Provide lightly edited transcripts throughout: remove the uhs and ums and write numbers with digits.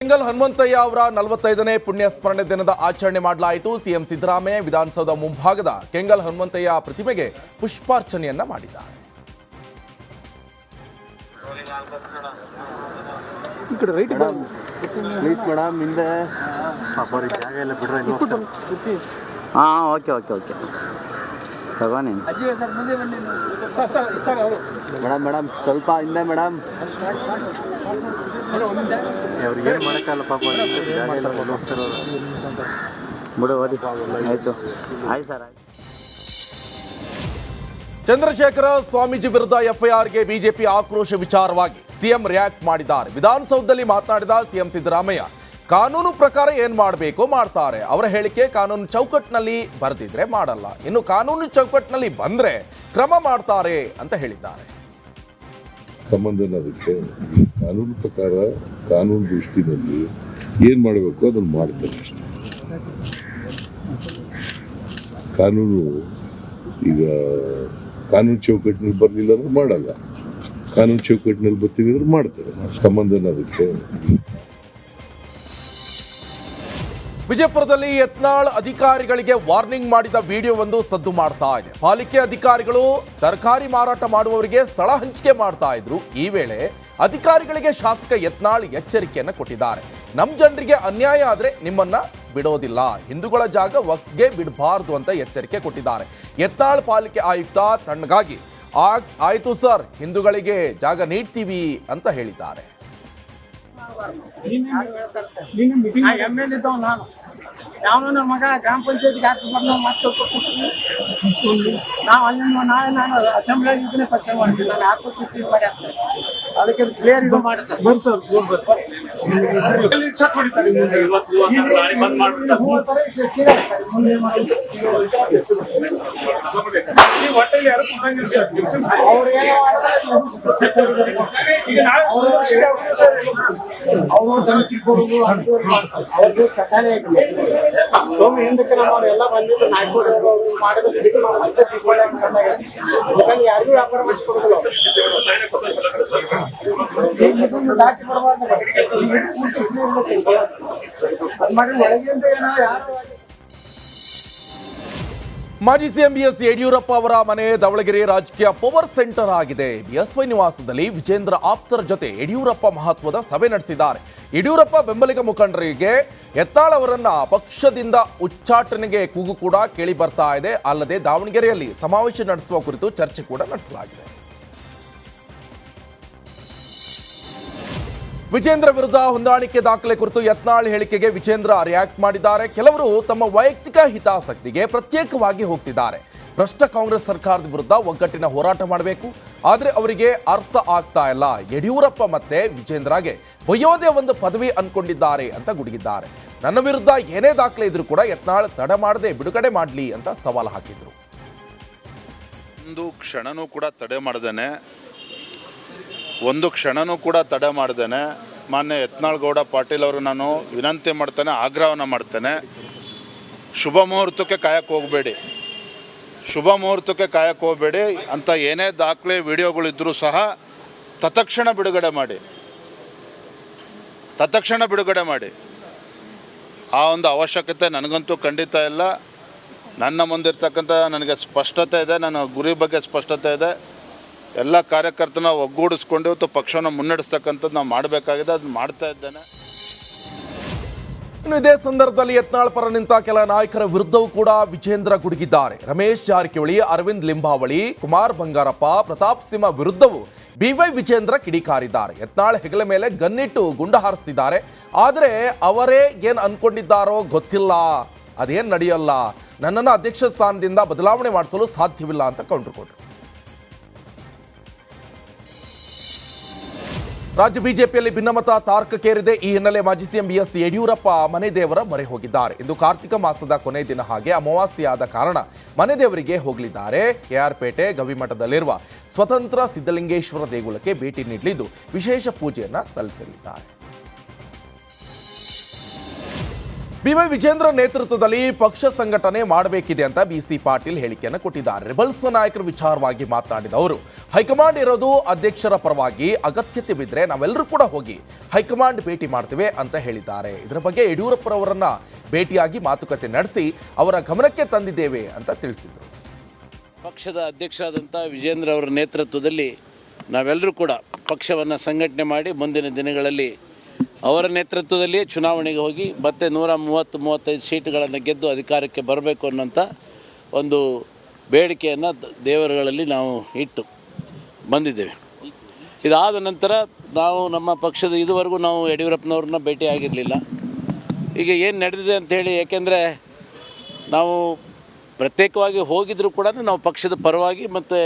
ಕೆಂಗಲ್ ಹನುಮಂತಯ್ಯ ಅವರ 45ನೇ ಪುಣ್ಯ ಸ್ಮರಣೆ ದಿನದ ಆಚರಣೆ ಮಾಡಲಾಯಿತು. ಸಿಎಂ ಸಿದ್ದರಾಮಯ್ಯ ವಿಧಾನಸೌಧ ಮುಂಭಾಗದ ಕೆಂಗಲ್ ಹನುಮಂತಯ್ಯ ಪ್ರತಿಮೆಗೆ ಪುಷ್ಪಾರ್ಚನೆಯನ್ನ ಮಾಡಿದ್ದಾರೆ. ತಗೋನಿ ಮೇಡಮ್ ಸ್ವಲ್ಪ ಹಿಂದೆ ಮೇಡಮ್ ಅವ್ರಿಗೆ ಏನು ಮಾಡೋಕ್ಕಲ್ಲ ಪಾಪ ಬಿಡು ಓದಿ ಆಯ್ತು ಸರ್. ಚಂದ್ರಶೇಖರ ಸ್ವಾಮೀಜಿ ವಿರುದ್ಧ ಎಫ್ಐಆರ್ಗೆ ಬಿಜೆಪಿ ಆಕ್ರೋಶ ವಿಚಾರವಾಗಿ ಸಿಎಂ ರಿಯಾಕ್ಟ್ ಮಾಡಿದ್ದಾರೆ. ವಿಧಾನಸೌಧದಲ್ಲಿ ಮಾತನಾಡಿದ ಸಿಎಂ ಸಿದ್ದರಾಮಯ್ಯ, ಕಾನೂನು ಪ್ರಕಾರ ಏನ್ ಮಾಡಬೇಕು ಮಾಡ್ತಾರೆ. ಅವರ ಹೇಳಿಕೆ ಕಾನೂನು ಚೌಕಟ್ಟಿನಲ್ಲಿ ಬರೆದಿದ್ರೆ ಮಾಡಲ್ಲ, ಇನ್ನು ಕಾನೂನು ಚೌಕಟ್ಟಿನಲ್ಲಿ ಬಂದ್ರೆ ಕ್ರಮ ಮಾಡ್ತಾರೆ ಅಂತ ಹೇಳಿದ್ದಾರೆ. ಸಂಬಂಧನ ಅದಕ್ಕೆ ಕಾನೂನು ಪ್ರಕಾರ ಕಾನೂನು ದೃಷ್ಟಿನಲ್ಲಿ ಏನ್ ಮಾಡಬೇಕು ಅದನ್ನು ಮಾಡ್ತಾರೆ ಅಷ್ಟೇ. ಕಾನೂನು ಈಗ ಕಾನೂನು ಚೌಕಟ್ಟಿನಲ್ಲಿ ಬರಲಿಲ್ಲ ಅಂದ್ರೆ ಮಾಡಲ್ಲ, ಕಾನೂನು ಚೌಕಟ್ಟಿನಲ್ಲಿ ಬರ್ತೀನಿ ಅಂದ್ರೆ ಮಾಡ್ತಾರೆ. ಸಂಬಂಧನ ಅದಕ್ಕೆ. ವಿಜಯಪುರದಲ್ಲಿ ಯತ್ನಾಳ್ ಅಧಿಕಾರಿಗಳಿಗೆ ವಾರ್ನಿಂಗ್ ಮಾಡಿದ ವಿಡಿಯೋ ಒಂದು ಸದ್ದು ಮಾಡ್ತಾ ಇದೆ. ಪಾಲಿಕೆ ಅಧಿಕಾರಿಗಳು ತರಕಾರಿ ಮಾರಾಟ ಮಾಡುವವರಿಗೆ ಸ್ಥಳ ಹಂಚಿಕೆ ಮಾಡ್ತಾ ಇದ್ರು. ಈ ವೇಳೆ ಅಧಿಕಾರಿಗಳಿಗೆ ಶಾಸಕ ಯತ್ನಾಳ್ ಎಚ್ಚರಿಕೆಯನ್ನು ಕೊಟ್ಟಿದ್ದಾರೆ. ನಮ್ಮ ಜನರಿಗೆ ಅನ್ಯಾಯ ಆದ್ರೆ ನಿಮ್ಮನ್ನ ಬಿಡೋದಿಲ್ಲ, ಹಿಂದೂಗಳ ಜಾಗ ವಕ್ಫ್ಗೆ ಬಿಡಬಾರ್ದು ಅಂತ ಎಚ್ಚರಿಕೆ ಕೊಟ್ಟಿದ್ದಾರೆ. ಯತ್ನಾಳ್ ಪಾಲಿಕೆ ಆಯುಕ್ತ ತಣ್ಣಗಾಗಿ ಆಯ್ತು ಸರ್, ಹಿಂದೂಗಳಿಗೆ ಜಾಗ ನೀಡ್ತೀವಿ ಅಂತ ಹೇಳಿದ್ದಾರೆ. ಯಾವ ನನ್ನ ಮಗ ಗ್ರಾಮ ಪಂಚಾಯತ್ಗೆ ಹಾಕಿ ಬಂದು ಮತ್ತೆ ನಾವು ಅಲ್ಲಿ ನಾಳೆ ನಾನು ಅಸೆಂಬ್ಲಿ ಇದನ್ನೇ ಪಕ್ಷ ಮಾಡ್ತೀನಿ. ನಾನು ಹಾಕಿ ಮಾಡಿ ಆಗ್ತದೆ, ಅದಕ್ಕೆ ಕ್ಲಿಯರ್ ಇದು ಮಾಡಿ ಸರ್. ಬರ್ರಿ ಸರ್, ಅವರು ಧಮಕಿ ಕೊಡುದು ಅವ್ರಿಗೆ ಕಟಾನೆ ಸೋಮಿ ಹಿಂದಕ್ಕೆ ನಾವು ಎಲ್ಲ ಬಂದಿದ್ದು ನಾಯ್ಕೋಡಿ ಮಾಡಿದ್ರೆ ಬಿಟ್ಟು ನಾವು ಮತ್ತೆ ದೀಪಾವಳಿ ಯಾಕಂದ್ರೆ ಯಾರಿಗೂ ವ್ಯಾಪಾರ ಮಾಡಿಸ್ಕೊಡೋದಿಲ್ಲ. ದಾಟಿ ಬರಬಾರ್ದು ಅದು ಮಾಡಿ ಒಳಗಿಂದ ಏನೋ ಯಾರು. ಮಾಜಿ ಸಿಎಂ ಬಿಎಸ್ ಯಡಿಯೂರಪ್ಪ ಅವರ ಮನೆ ದಾವಣಗೆರೆ ರಾಜಕೀಯ ಪವರ್ ಸೆಂಟರ್ ಆಗಿದೆ. ಬಿಎಸ್ವೈ ನಿವಾಸದಲ್ಲಿ ವಿಜೇಂದ್ರ ಆಪ್ತರ ಜೊತೆ ಯಡಿಯೂರಪ್ಪ ಮಹತ್ವದ ಸಭೆ ನಡೆಸಿದ್ದಾರೆ. ಯಡಿಯೂರಪ್ಪ ಬೆಂಬಲಿಗ ಮುಖಂಡರಿಗೆ ಯತ್ನಾಳ್ ಅವರನ್ನ ಪಕ್ಷದಿಂದ ಉಚ್ಚಾಟನೆಗೆ ಕೂಗು ಕೂಡ ಕೇಳಿ ಬರ್ತಾ ಇದೆ. ಅಲ್ಲದೆ ದಾವಣಗೆರೆಯಲ್ಲಿ ಸಮಾವೇಶ ನಡೆಸುವ ಕುರಿತು ಚರ್ಚೆ ಕೂಡ ನಡೆಸಲಾಗಿದೆ. ವಿಜೇಂದ್ರ ವಿರುದ್ಧ ಹೊಂದಾಣಿಕೆ ದಾಖಲೆ ಕುರಿತು ಯತ್ನಾಳ್ ಹೇಳಿಕೆಗೆ ವಿಜೇಂದ್ರ ರಿಯಾಕ್ಟ್ ಮಾಡಿದ್ದಾರೆ. ಕೆಲವರು ತಮ್ಮ ವೈಯಕ್ತಿಕ ಹಿತಾಸಕ್ತಿಗೆ ಪ್ರತ್ಯೇಕವಾಗಿ ಹೋಗ್ತಿದ್ದಾರೆ. ಭ್ರಷ್ಟ ಕಾಂಗ್ರೆಸ್ ಸರ್ಕಾರದ ವಿರುದ್ಧ ಒಗ್ಗಟ್ಟಿನ ಹೋರಾಟ ಮಾಡಬೇಕು, ಆದರೆ ಅವರಿಗೆ ಅರ್ಥ ಆಗ್ತಾ ಇಲ್ಲ. ಯಡಿಯೂರಪ್ಪ ಮತ್ತೆ ವಿಜೇಂದ್ರಗೆ ಬಯ್ಯೋದೇ ಒಂದು ಪದವಿ ಅನ್ಕೊಂಡಿದ್ದಾರೆ ಅಂತ ಗುಡುಗಿದ್ದಾರೆ. ನನ್ನ ವಿರುದ್ಧ ಏನೇ ದಾಖಲೆ ಇದ್ರೂ ಕೂಡ ಯತ್ನಾಳ್ ತಡ ಮಾಡದೆ ಬಿಡುಗಡೆ ಮಾಡಲಿ ಅಂತ ಸವಾಲು ಹಾಕಿದ್ರು. ಒಂದು ಕ್ಷಣನೂ ಕೂಡ ತಡೆ ಮಾಡ್ದೇನೆ ಮಾನ್ಯ ಯತ್ನಾಳ್ ಗೌಡ ಪಾಟೀಲ್ ಅವರು ನಾನು ವಿನಂತಿ ಮಾಡ್ತೇನೆ, ಆಗ್ರಹವನ್ನು ಮಾಡ್ತೇನೆ. ಶುಭ ಮುಹೂರ್ತಕ್ಕೆ ಕಾಯಕ್ಕೆ ಹೋಗಬೇಡಿ ಅಂತ ಏನೇ ದಾಖಲೆ ವಿಡಿಯೋಗಳಿದ್ರೂ ಸಹ ತತ್ಕ್ಷಣ ಬಿಡುಗಡೆ ಮಾಡಿ. ಆ ಒಂದು ಅವಶ್ಯಕತೆ ನನಗಂತೂ ಖಂಡಿತ ಇಲ್ಲ. ನನ್ನ ಮುಂದಿರ್ತಕ್ಕಂಥ ನನಗೆ ಸ್ಪಷ್ಟತೆ ಇದೆ, ನನ್ನ ಗುರಿ ಬಗ್ಗೆ ಸ್ಪಷ್ಟತೆ ಇದೆ. ಎಲ್ಲ ಕಾರ್ಯಕರ್ತನ ಒಗ್ಗೂಡಿಸ್ಕೊಂಡು ಇವತ್ತು ಪಕ್ಷವನ್ನು ಮುನ್ನಡೆಸ್ತಕ್ಕಂಥದ್ದು ನಾವು ಮಾಡಬೇಕಾಗಿದೆ, ಅದು ಮಾಡ್ತಾ ಇದ್ದೇನೆ. ಇನ್ನು ಇದೇ ಸಂದರ್ಭದಲ್ಲಿ ಯತ್ನಾಳ್ ಪರ ನಿಂತ ಕೆಲ ನಾಯಕರ ವಿರುದ್ಧವೂ ಕೂಡ ವಿಜೇಂದ್ರ ಗುಡುಗಿದ್ದಾರೆ. ರಮೇಶ್ ಜಾರಕಿಹೊಳಿ, ಅರವಿಂದ್ ಲಿಂಬಾವಳಿ, ಕುಮಾರ್ ಬಂಗಾರಪ್ಪ, ಪ್ರತಾಪ್ ಸಿಂಹ ವಿರುದ್ಧವೂ ಬಿವೈ ವಿಜೇಂದ್ರ ಕಿಡಿಕಾರಿದ್ದಾರೆ. ಯತ್ನಾಳ್ ಹೆಗಲ ಮೇಲೆ ಗನ್ನಿಟ್ಟು ಗುಂಡು ಹಾರಿಸ್ತಿದ್ದಾರೆ. ಆದರೆ ಅವರೇ ಏನು ಅನ್ಕೊಂಡಿದ್ದಾರೋ ಗೊತ್ತಿಲ್ಲ, ಅದೇನು ನಡೆಯಲ್ಲ, ನನ್ನನ್ನು ಅಧ್ಯಕ್ಷ ಸ್ಥಾನದಿಂದ ಬದಲಾವಣೆ ಮಾಡಿಸಲು ಸಾಧ್ಯವಿಲ್ಲ ಅಂತ ಕೌಂಟರ್ ಕೊಟ್ಟರು. ರಾಜ್ಯ ಬಿಜೆಪಿಯಲ್ಲಿ ಭಿನ್ನಮತ ತಾರಕಕ್ಕೇರಿದೆ. ಈ ಹಿನ್ನೆಲೆ ಮಾಜಿ ಸಿಎಂ ಬಿಎಸ್ ಯಡಿಯೂರಪ್ಪ ಮನೆ ದೇವರ ಮೊರೆ ಹೋಗಿದ್ದಾರೆ. ಇಂದು ಕಾರ್ತಿಕ ಮಾಸದ ಕೊನೆ ದಿನ, ಹಾಗೆ ಅಮಾವಾಸ್ಯೆಯಾದ ಕಾರಣ ಮನೆ ದೇವರಿಗೆ ಹೋಗಲಿದ್ದಾರೆ. ಕೆಆರ್ಪೇಟೆ ಗವಿಮಠದಲ್ಲಿರುವ ಸ್ವತಂತ್ರ ಸಿದ್ಧಲಿಂಗೇಶ್ವರ ದೇಗುಲಕ್ಕೆ ಭೇಟಿ ನೀಡಲಿದ್ದು ವಿಶೇಷ ಪೂಜೆಯನ್ನ ಸಲ್ಲಿಸಲಿದ್ದಾರೆ. ಬಿವೈ ವಿಜೇಂದ್ರ ನೇತೃತ್ವದಲ್ಲಿ ಪಕ್ಷ ಸಂಘಟನೆ ಮಾಡಬೇಕಿದೆ ಅಂತ ಬಿಸಿ ಪಾಟೀಲ್ ಹೇಳಿಕೆಯನ್ನು ಕೊಟ್ಟಿದ್ದಾರೆ. ರೆಬಲ್ಸ್ ನಾಯಕರ ವಿಚಾರವಾಗಿ ಮಾತನಾಡಿದ ಅವರು, ಹೈಕಮಾಂಡ್ ಇರೋದು ಅಧ್ಯಕ್ಷರ ಪರವಾಗಿ, ಅಗತ್ಯತೆ ಬಿದ್ದರೆ ನಾವೆಲ್ಲರೂ ಕೂಡ ಹೋಗಿ ಹೈಕಮಾಂಡ್ ಭೇಟಿ ಮಾಡ್ತೇವೆ ಅಂತ ಹೇಳಿದ್ದಾರೆ. ಇದರ ಬಗ್ಗೆ ಯಡಿಯೂರಪ್ಪರವರನ್ನ ಭೇಟಿಯಾಗಿ ಮಾತುಕತೆ ನಡೆಸಿ ಅವರ ಗಮನಕ್ಕೆ ತಂದಿದ್ದೇವೆ ಅಂತ ತಿಳಿಸಿದರು. ಪಕ್ಷದ ಅಧ್ಯಕ್ಷರಾದಂಥ ವಿಜೇಂದ್ರ ಅವರ ನೇತೃತ್ವದಲ್ಲಿ ನಾವೆಲ್ಲರೂ ಕೂಡ ಪಕ್ಷವನ್ನು ಸಂಘಟನೆ ಮಾಡಿ ಮುಂದಿನ ದಿನಗಳಲ್ಲಿ ಅವರ ನೇತೃತ್ವದಲ್ಲಿ ಚುನಾವಣೆಗೆ ಹೋಗಿ ಮತ್ತೆ 130-135 ಸೀಟುಗಳನ್ನು ಗೆದ್ದು ಅಧಿಕಾರಕ್ಕೆ ಬರಬೇಕು ಅನ್ನೋಂಥ ಒಂದು ಬೇಡಿಕೆಯನ್ನು ದೇವರುಗಳಲ್ಲಿ ನಾವು ಇಟ್ಟು ಬಂದಿದ್ದೇವೆ. ಇದಾದ ನಂತರ ನಾವು ನಮ್ಮ ಪಕ್ಷದ ಇದುವರೆಗೂ ನಾವು ಯಡಿಯೂರಪ್ಪನವ್ರನ್ನ ಭೇಟಿ ಆಗಿರಲಿಲ್ಲ. ಈಗ ಏನು ನಡೆದಿದೆ ಅಂಥೇಳಿ, ಏಕೆಂದರೆ ನಾವು ಪ್ರತ್ಯೇಕವಾಗಿ ಹೋಗಿದ್ದರೂ ಕೂಡ ನಾವು ಪಕ್ಷದ ಪರವಾಗಿ ಮತ್ತು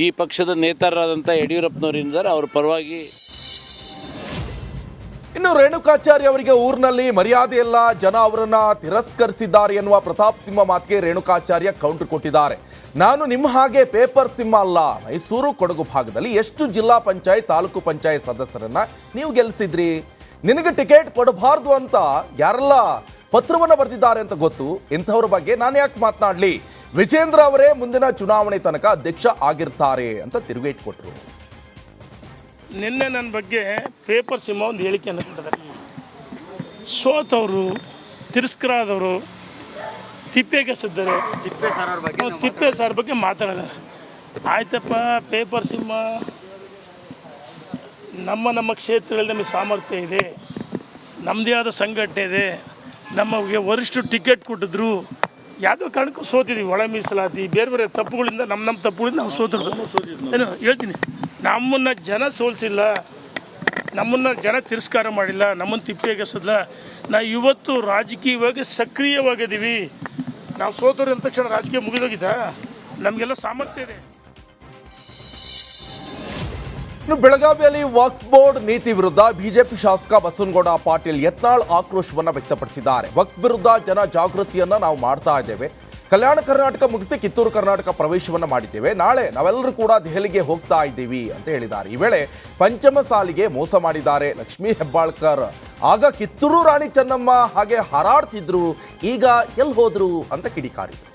ಈ ಪಕ್ಷದ ನೇತಾರರಾದಂಥ ಯಡಿಯೂರಪ್ಪನವರಿದ್ದಾರೆ, ಅವ್ರ ಪರವಾಗಿ. ಇನ್ನು ರೇಣುಕಾಚಾರ್ಯ ಅವರಿಗೆ ಊರಿನಲ್ಲಿ ಮರ್ಯಾದೆ ಇಲ್ಲ, ಜನ ಅವರನ್ನ ತಿರಸ್ಕರಿಸಿದ್ದಾರೆ ಎನ್ನುವ ಪ್ರತಾಪ್ ಸಿಂಹ ಮಾತಿಗೆ ರೇಣುಕಾಚಾರ್ಯ ಕೌಂಟರ್ ಕೊಟ್ಟಿದ್ದಾರೆ. ನಾನು ನಿಮ್ಮ ಹಾಗೆ ಪೇಪರ್ ಸಿಂಹ ಅಲ್ಲ. ಮೈಸೂರು ಕೊಡಗು ಭಾಗದಲ್ಲಿ ಎಷ್ಟು ಜಿಲ್ಲಾ ಪಂಚಾಯತ್ ತಾಲೂಕು ಪಂಚಾಯತ್ ಸದಸ್ಯರನ್ನ ನೀವು ಗೆಲ್ಲಿಸಿದ್ರಿ? ನಿನಗೆ ಟಿಕೆಟ್ ಕೊಡಬಾರ್ದು ಅಂತ ಯಾರೆಲ್ಲ ಪತ್ರವನ್ನು ಬರೆದಿದ್ದಾರೆ ಅಂತ ಗೊತ್ತು. ಇಂಥವ್ರ ಬಗ್ಗೆ ನಾನು ಯಾಕೆ ಮಾತನಾಡಲಿ? ವಿಜೇಂದ್ರ ಅವರೇ ಮುಂದಿನ ಚುನಾವಣೆ ತನಕ ಅಧ್ಯಕ್ಷ ಆಗಿರ್ತಾರೆ ಅಂತ ತಿರುಗೇಟ್ ಕೊಟ್ಟರು. ನಿನ್ನೆ ನನ್ನ ಬಗ್ಗೆ ಪೇಪರ್ ಸಿಂಹ ಒಂದು ಹೇಳಿಕೆಯನ್ನು ಕೊಟ್ಟಿದ್ದಾರೆ. ಸೋತವರು, ತಿರಸ್ಕರಾದವರು, ತಿಪ್ಪೆಗೆಸಿದ್ದರು, ತಿಪ್ಪೆ ಸಾರ್ ಬಗ್ಗೆ ಮಾತಾಡಿದ್ದಾರೆ. ಆಯ್ತಪ್ಪ, ಪೇಪರ್ ಸಿಂಹ, ನಮ್ಮ ಕ್ಷೇತ್ರದಲ್ಲಿ ನಮಗೆ ಸಾಮರ್ಥ್ಯ ಇದೆ, ನಮ್ಮದೇ ಆದ ಸಂಘಟನೆ ಇದೆ, ನಮಗೆ ವರಿಷ್ಠರು ಟಿಕೆಟ್ ಕೊಟ್ಟಿದ್ರು, ಯಾವುದೋ ಕಾರಣಕ್ಕೂ ಸೋತಿದ್ದೀವಿ. ಒಳ ಮೀಸಲಾತಿ ಬೇರೆ ಬೇರೆ ತಪ್ಪುಗಳಿಂದ ನಮ್ಮ ತಪ್ಪುಗಳಿಂದ ನಾವು ಸೋತಿರ್ತೀವಿ. ಏನು ಹೇಳ್ತೀನಿ, ನಮ್ಮನ್ನು ಜನ ಸೋಲಿಸಿಲ್ಲ, ನಮ್ಮನ್ನು ಜನ ತಿರಸ್ಕಾರ ಮಾಡಿಲ್ಲ, ನಮ್ಮನ್ನು ತಿಪ್ಪೆಗೆಸಲ್ಲ. ನಾವು ಇವತ್ತು ರಾಜಕೀಯವಾಗಿ ಸಕ್ರಿಯವಾಗಿದ್ದೀವಿ. ನಾವು ಸೋತರು ಅಂದ ತಕ್ಷಣ ರಾಜಕೀಯ ಮುಗಿದೋಗಿದ್ದ? ನಮಗೆಲ್ಲ ಸಾಮರ್ಥ್ಯ ಇದೆ. ಇನ್ನು ಬೆಳಗಾವಿಯಲ್ಲಿ ವಕ್ಫ್ ಬೋರ್ಡ್ ನೀತಿ ವಿರುದ್ಧ ಬಿಜೆಪಿ ಶಾಸಕ ಬಸವನಗೌಡ ಪಾಟೀಲ್ ಯತ್ನಾಳ್ ಆಕ್ರೋಶವನ್ನ ವ್ಯಕ್ತಪಡಿಸಿದ್ದಾರೆ. ವಕ್ಫ್ ವಿರುದ್ಧ ಜನ ಜಾಗೃತಿಯನ್ನ ನಾವು ಮಾಡ್ತಾ ಇದ್ದೇವೆ. ಕಲ್ಯಾಣ ಕರ್ನಾಟಕ ಮುಗಿಸಿ ಕಿತ್ತೂರು ಕರ್ನಾಟಕ ಪ್ರವೇಶವನ್ನ ಮಾಡಿದ್ದೇವೆ. ನಾಳೆ ನಾವೆಲ್ಲರೂ ಕೂಡ ದೆಹಲಿಗೆ ಹೋಗ್ತಾ ಇದ್ದೀವಿ ಅಂತ ಹೇಳಿದ್ದಾರೆ. ಈ ವೇಳೆ ಪಂಚಮ ಸಾಲಿಗೆ ಮೋಸ ಮಾಡಿದ್ದಾರೆ ಲಕ್ಷ್ಮೀ ಹೆಬ್ಬಾಳ್ಕರ್. ಆಗ ಕಿತ್ತೂರು ರಾಣಿ ಚೆನ್ನಮ್ಮ ಹಾಗೆ ಹಾರಾಡ್ತಿದ್ರು, ಈಗ ಎಲ್ಲಿ ಹೋದ್ರು ಅಂತ ಕಿಡಿಕಾರಿದ್ರು.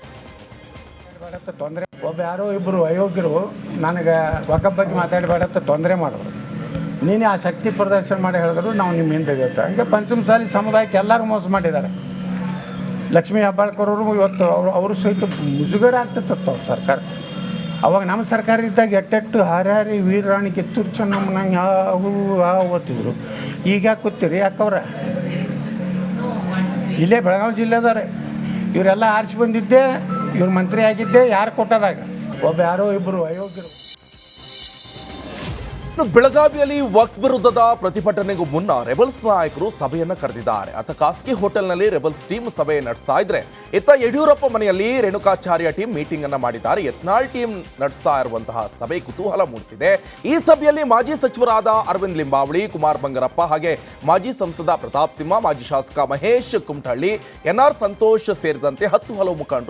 ತೊಂದರೆ, ಒಬ್ಬ ಯಾರೋ ಇಬ್ಬರು ಅಯೋಗ್ಯರು ನನಗೆ ವಕಫ್ ಬಗ್ಗೆ ಮಾತಾಡಬೇಡತ್ತ ತೊಂದರೆ ಮಾಡಿದ್ರು. ನೀನೇ ಆ ಶಕ್ತಿ ಪ್ರದರ್ಶನ ಮಾಡಿ ಹೇಳಿದ್ರು ನಾವು ನಿಮ್ಮ ಹಿಂದೆ ಇರುತ್ತೆ. ಹಂಗೆ ಪಂಚಮಸಾಲಿ ಸಮುದಾಯಕ್ಕೆ ಎಲ್ಲರೂ ಮೋಸ ಮಾಡಿದ್ದಾರೆ. ಲಕ್ಷ್ಮೀ ಹೆಬ್ಬಾಳ್ಕರ್ ಅವರು ಇವತ್ತು ಅವರು ಸಹಿತ ಮುಜುಗರ ಆಗ್ತಿತ್ತು ಅವ್ರ ಸರ್ಕಾರ. ಅವಾಗ ನಮ್ಮ ಸರ್ಕಾರ ಇದ್ದಾಗ ಎಟ್ಟೆಟ್ಟು ಹಾರ್ಯಾರಿ ವೀರರಾಣಿ ಕಿತ್ತೂರು ಚೆನ್ನಮ್ಮನ ಯಾವ ಓದ್ತಿದ್ರು. ಈಗ ಕೂತೀರಿ ಯಾಕವ್ರ ಇಲ್ಲೇ ಬೆಳಗಾವಿ ಜಿಲ್ಲೆದವ್ರೆ. ಇವರೆಲ್ಲ ಆರಿಸಿ ಬಂದಿದ್ದೆ, ಇವ್ರು ಮಂತ್ರಿ ಆಗಿದ್ದೆ ಯಾರು ಕೊಟ್ಟದಾಗ. ಒಬ್ಬ ಯಾರೋ ಇಬ್ಬರು ಅಯೋಗ್ಯರು. ಬೆಳಗಾವಿಯಲ್ಲಿ ವಕ್ಫ್ ವಿರುದ್ಧದ ಪ್ರತಿಭಟನೆಗೂ ಮುನ್ನ ರೆಬಲ್ಸ್ ನಾಯಕರು ಸಭೆಯನ್ನ ಕರೆದಿದ್ದಾರೆ. ಅತ್ತ ಖಾಸಗಿ ಹೋಟೆಲ್ನಲ್ಲಿ ರೆಬಲ್ಸ್ ಟೀಮ್ ಸಭೆ ನಡೆಸ್ತಾ ಇದ್ರೆ, ಇತ್ತ ಯಡಿಯೂರಪ್ಪ ಮನೆಯಲ್ಲಿ ರೇಣುಕಾಚಾರ್ಯ ಟೀಮ್ ಮೀಟಿಂಗ್ ಅನ್ನ ಮಾಡಿದ್ದಾರೆ. ಯತ್ನಾಳ್ ಟೀಮ್ ನಡೆಸ್ತಾ ಇರುವಂತಹ ಸಭೆ ಕುತೂಹಲ ಮೂಡಿಸಿದೆ. ಈ ಸಭೆಯಲ್ಲಿ ಮಾಜಿ ಸಚಿವರಾದ ಅರವಿಂದ್ ಲಿಂಬಾವಳಿ, ಕುಮಾರ್ ಬಂಗಾರಪ್ಪ ಹಾಗೆ ಮಾಜಿ ಸಂಸದ ಪ್ರತಾಪ್ ಸಿಂಹ, ಮಾಜಿ ಶಾಸಕ ಮಹೇಶ್ ಕುಮಟಳ್ಳಿ, ಎನ್ಆರ್ ಸಂತೋಷ್ ಸೇರಿದಂತೆ 10 ಹಲವು ಮುಖಂಡರು